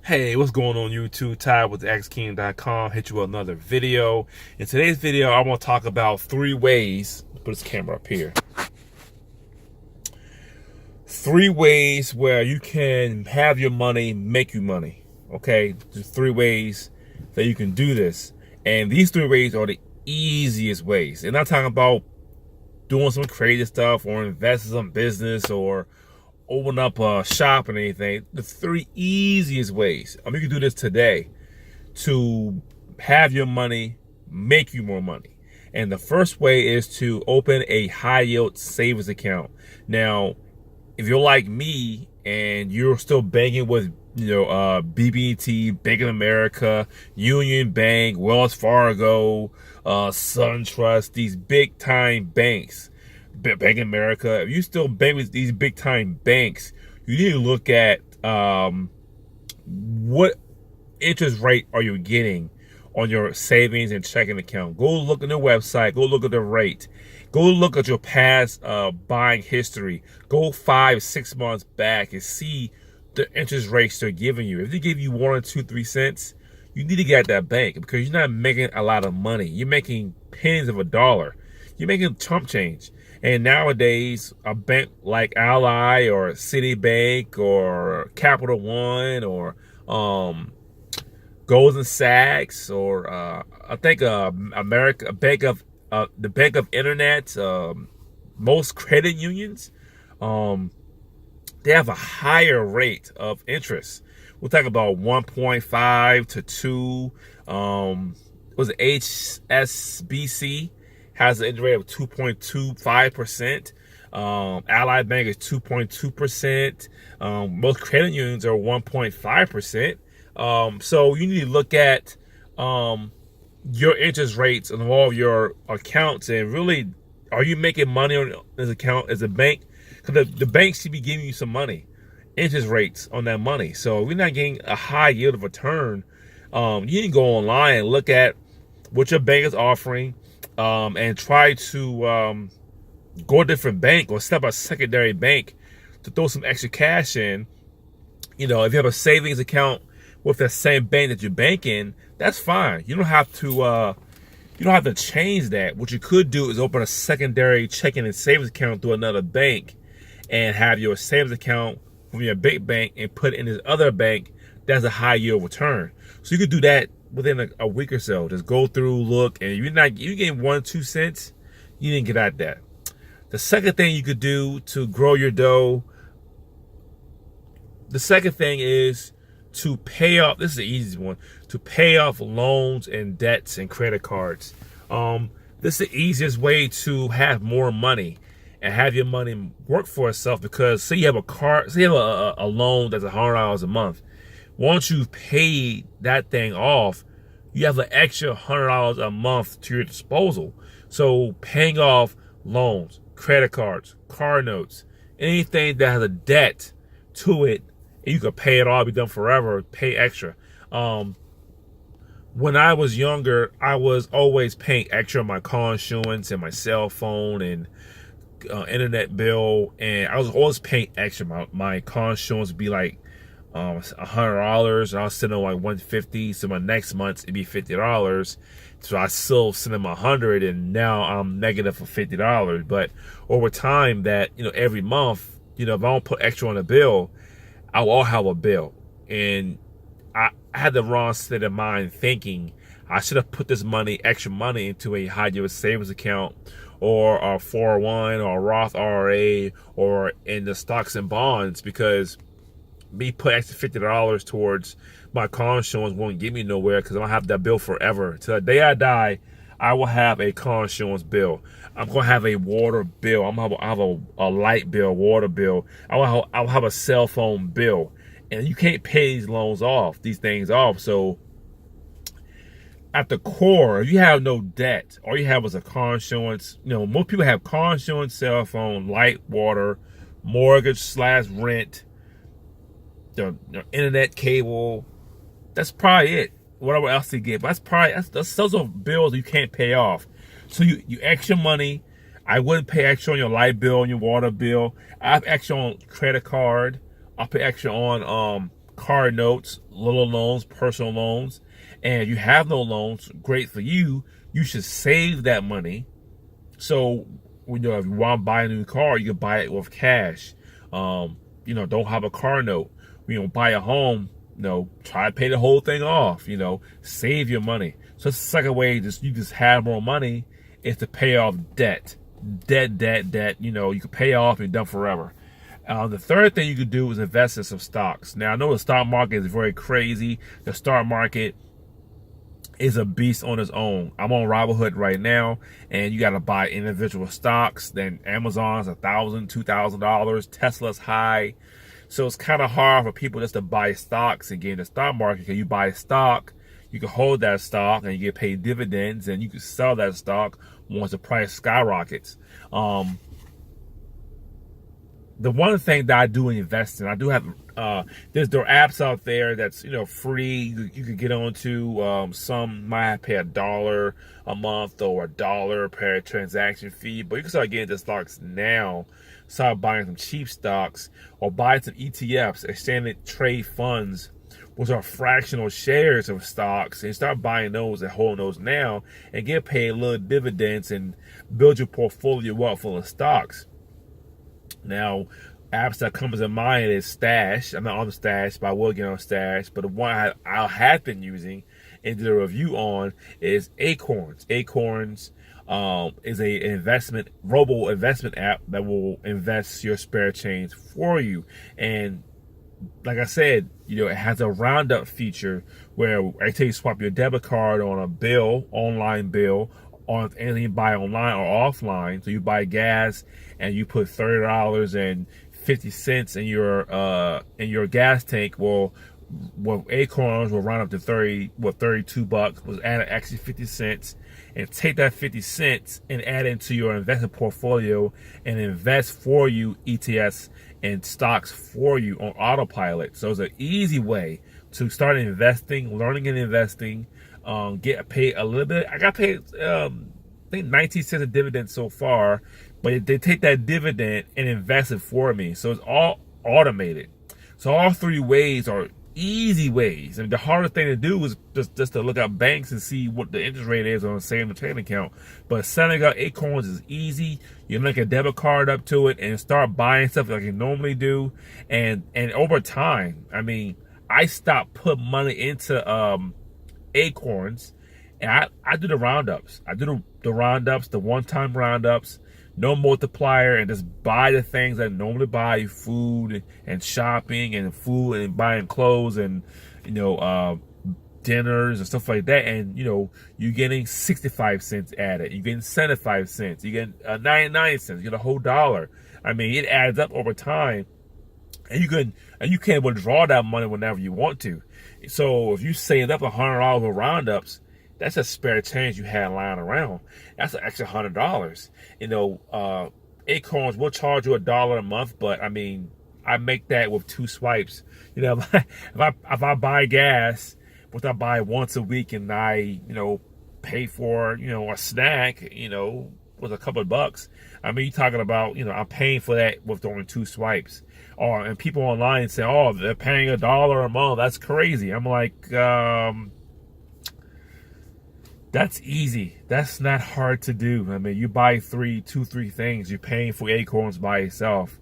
Hey, what's going on YouTube? Ty with xking.com. Hit you with another video. In today's video, I want to talk about 3 ways. Put this camera up here. 3 ways where you can have your money make you money. Okay, there's 3 ways that you can do this, and these 3 ways are the easiest ways. And I'm talking about doing some creative stuff or investing in some business or open up a shop and anything. The 3 easiest ways. You can do this today to have your money make you more money. And the first way is to open a high yield savings account. Now, if you're like me and you're still banking with BB&T, Bank of America, Union Bank, Wells Fargo, SunTrust, these big time banks, Bank of America, if you still bank with these big time banks, you need to look at what interest rate are you getting on your savings and checking account. Go look at their website, go look at the rate, go look at your past buying history, go 5-6 months back and see the interest rates they're giving you. If they give you 1 or 2, 3 cents, you need to get at that bank because you're not making a lot of money. You're making pennies of a dollar. You're making chump change. And nowadays, a bank like Ally or Citibank or Capital One or Goldman Sachs or I think the Bank of Internet, most credit unions, they have a higher rate of interest. We'll talk about 1.5 to 2. Was it HSBC? Has an interest rate of 2.25%. Ally Bank is 2.2%. Most credit unions are 1.5%. So you need to look at your interest rates on all of your accounts and really, are you making money on this account as a bank? Because the bank should be giving you some money, interest rates on that money. So if you're not getting a high yield of return, you need to go online and look at what your bank is offering. And try to go a different bank or set up a secondary bank to throw some extra cash in. If you have a savings account with the same bank that you bank in, that's fine. You don't have to change that. What you could do is open a secondary checking and savings account through another bank and have your savings account from your big bank and put it in this other bank that's a high yield return. So you could do that within a week or so. Just go through, look, and you getting 1 or 2 cents, you didn't get at that. The second thing you could do to grow your dough, the second thing is to pay off, this is the easiest one, to pay off loans and debts and credit cards. This is the easiest way to have more money and have your money work for itself, because say you have a loan that's $100 a month. Once you've paid that thing off, you have an extra $100 a month to your disposal. So paying off loans, credit cards, car notes, anything that has a debt to it, and you could pay it all, be done forever, pay extra. When I was younger, I was always paying extra on my car insurance and my cell phone and internet bill, and I was always paying extra. My car insurance would be like $100. I was sending like $150. So my next month it'd be $50. So I still send them $100, and now I'm negative for $50. But over time, that every month, if I don't put extra on a bill, I will have a bill. And I had the wrong state of mind, thinking I should have put this extra money into a high yield savings account or a 401 or a Roth IRA or in the stocks and bonds, because me put extra $50 towards my car insurance won't get me nowhere, because I'm gonna have that bill forever. Till the day I die, I will have a car insurance bill. I'm gonna have a water bill. I'm gonna have a light bill, water bill. I'll have a cell phone bill, and you can't pay these things off. So at the core, if you have no debt, all you have is a car insurance. Most people have car insurance, cell phone, light, water, mortgage/rent, the internet, cable. That's probably it. Whatever else they get, but those are bills you can't pay off. So you extra money. I wouldn't pay extra on your light bill and your water bill. I have extra on credit card. I'll pay extra on car notes, little loans, personal loans. And if you have no loans, great for you. You should save that money. So, if you want to buy a new car, you can buy it with cash. Don't have a car note. Buy a home, try to pay the whole thing off, save your money. So it's the second way you just have more money is to pay off debt. Debt, you can pay off and done forever. The third thing you could do is invest in some stocks. Now, I know the stock market is very crazy. The stock market is a beast on its own. I'm on Robinhood right now, and you got to buy individual stocks. Then Amazon's $1,000, $2,000. Tesla's high. So it's kind of hard for people just to buy stocks and get in the stock market. Because you buy a stock, you can hold that stock and you get paid dividends, and you can sell that stock once the price skyrockets. The one thing that I do invest in, I do have there are apps out there that's free. You can get onto. Some might pay $1 a month or $1 per transaction fee, but you can start getting the stocks now. Start buying some cheap stocks or buy some ETFs, extended trade funds, which are fractional shares of stocks, and start buying those and holding those now and get paid little dividends and build your portfolio up full of stocks. Now, apps that comes in mind is Stash. I'm not on Stash, but I will get on Stash. But the one I have been using and did a review on is Acorns. Acorns is a robo investment app that will invest your spare change for you. And like I said, it has a roundup feature where I tell you swap your debit card on a bill, online bill, on anything you buy online or offline. So you buy gas and you put $30.50 in your gas tank. Well, Acorns will round up to $32. Was add actually 50 cents, and take that 50 cents and add into your investment portfolio and invest for you ETFs and stocks for you on autopilot. So it's an easy way to start investing, learning and investing. Get paid a little bit. I got paid, I think 19 cents a dividend so far, but they take that dividend and invest it for me. So it's all automated. So all three ways are easy ways. I mean, the hardest thing to do is just to look up banks and see what the interest rate is on a savings and trading account. But setting up Acorns is easy. You link a debit card up to it and start buying stuff like you normally do. And over time, I mean, I stopped putting money into Acorns, and I do the roundups. I do the roundups, the one-time roundups, no multiplier, and just buy the things I normally buy: food and shopping and food and buying clothes and dinners and stuff like that. And you're getting 65 cents added. You're getting 75 cents. You get 99 cents. You get a whole $1. I mean, it adds up over time, and you can withdraw that money whenever you want to. So if you saved up $100 with roundups, that's a spare change you had lying around. That's an extra $100. Acorns will charge you $1 a month, but I mean, I make that with 2 swipes. If I buy gas, which I buy once a week, and I pay for a snack, with a couple of bucks. I mean, you're talking about I'm paying for that with only 2 swipes. And people online say, oh, they're paying $1 a month. That's crazy. I'm like, that's easy. That's not hard to do. I mean, you buy 3 things. You're paying for Acorns by itself.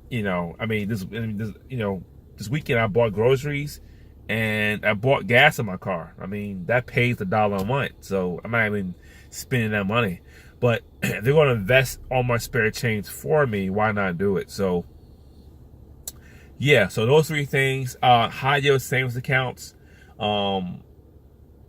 This weekend I bought groceries and I bought gas in my car. I mean, that pays $1 a month. So I'm not even spending that money. But if they're going to invest all my spare change for me, why not do it? So yeah, so those 3 things: high yield savings accounts,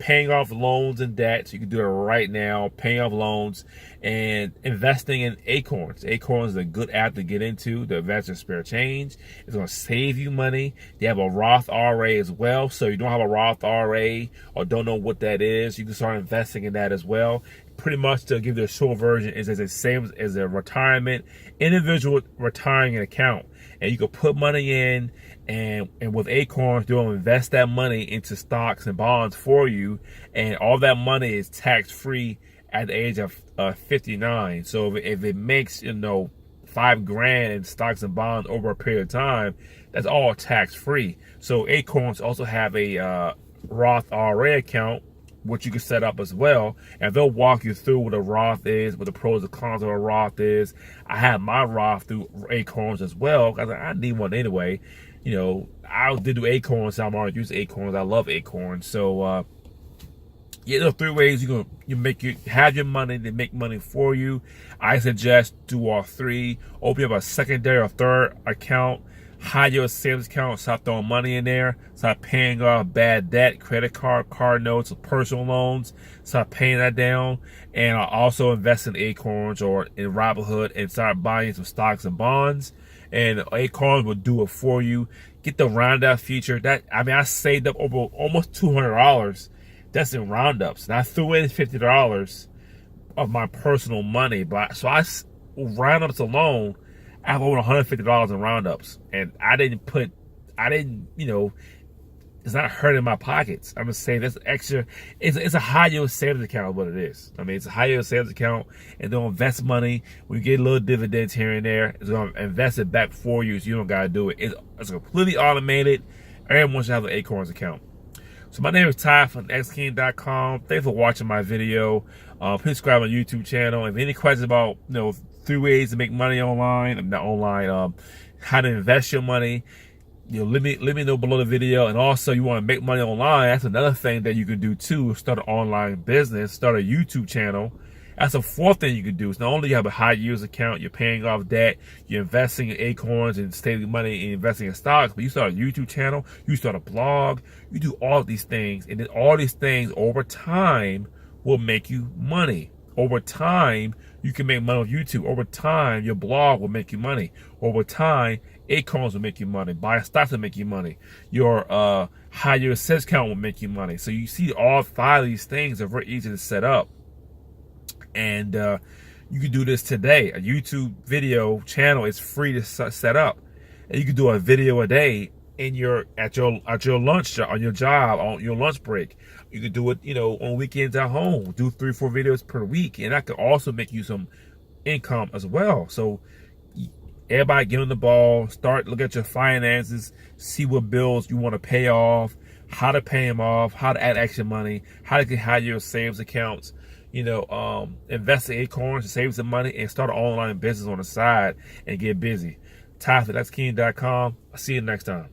paying off loans and debts. You can do it right now, paying off loans, and investing in Acorns. Acorns is a good app to get into to invest in spare change. It's going to save you money. They have a Roth IRA as well. So if you don't have a Roth IRA or don't know what that is, you can start investing in that as well. Pretty much, to give you a short version, is as a retirement, individual retiring account. And you can put money in, and with Acorns, they'll invest that money into stocks and bonds for you. And all that money is tax-free at the age of 59. So if it makes, $5,000 in stocks and bonds over a period of time, that's all tax free. So Acorns also have a Roth IRA account, which you can set up as well, and they'll walk you through what a Roth is, what the pros and cons of a Roth is. I have my Roth through Acorns as well because I need one anyway. You know, I did do Acorns, so I'm already using Acorns. I love Acorns. So yeah, there are 3 ways you have your money, they make money for you. I suggest do all 3. Open up a secondary or third account. Hide your savings account, start throwing money in there, start paying off bad debt, credit card notes, personal loans, start paying that down. And I also invest in Acorns or in Robinhood and start buying some stocks and bonds. And Acorns will do it for you. Get the roundup feature. I saved up over almost $200. That's in roundups. And I threw in $50 of my personal money, so roundups alone, I have over $150 in roundups, and I didn't, you know, it's not hurting my pockets. I'm just saying that's extra. It's a high yield savings account, is what it is. I mean, it's a high yield savings account, and they'll invest money. We get a little dividends here and there. It's going to invest it back for you, so you don't got to do it. It's completely automated. Everyone should have an Acorns account. So my name is Ty from xking.com. Thanks for watching my video. Please subscribe on my YouTube channel. If any questions about 3 ways to make money online, not online, how to invest your money, let me know below the video. And also, you want to make money online, that's another thing that you can do too. Start an online business, start a YouTube channel. That's a 4th thing you can do. So not only you have a high yield account, you're paying off debt, you're investing in Acorns and saving money and investing in stocks, but you start a YouTube channel, you start a blog, you do all of these things, and then all these things over time will make you money. Over time, you can make money on YouTube. Over time, your blog will make you money. Over time, Acorns will make you money. Buying stocks will make you money. Your high yield savings account will make you money. So you see all 5 of these things are very easy to set up. And you can do this today. A YouTube video channel is free to set up, and you can do a video a day at your lunch on your job, on your lunch break. You can do it, on weekends at home. Do 3 or 4 videos per week, and that could also make you some income as well. So everybody get on the ball. Look at your finances. See what bills you want to pay off. How to pay them off. How to add extra money. How to get high yield savings accounts. Invest in Acorns to save some money and start an online business on the side and get busy. Ty for xking.com. I'll see you next time.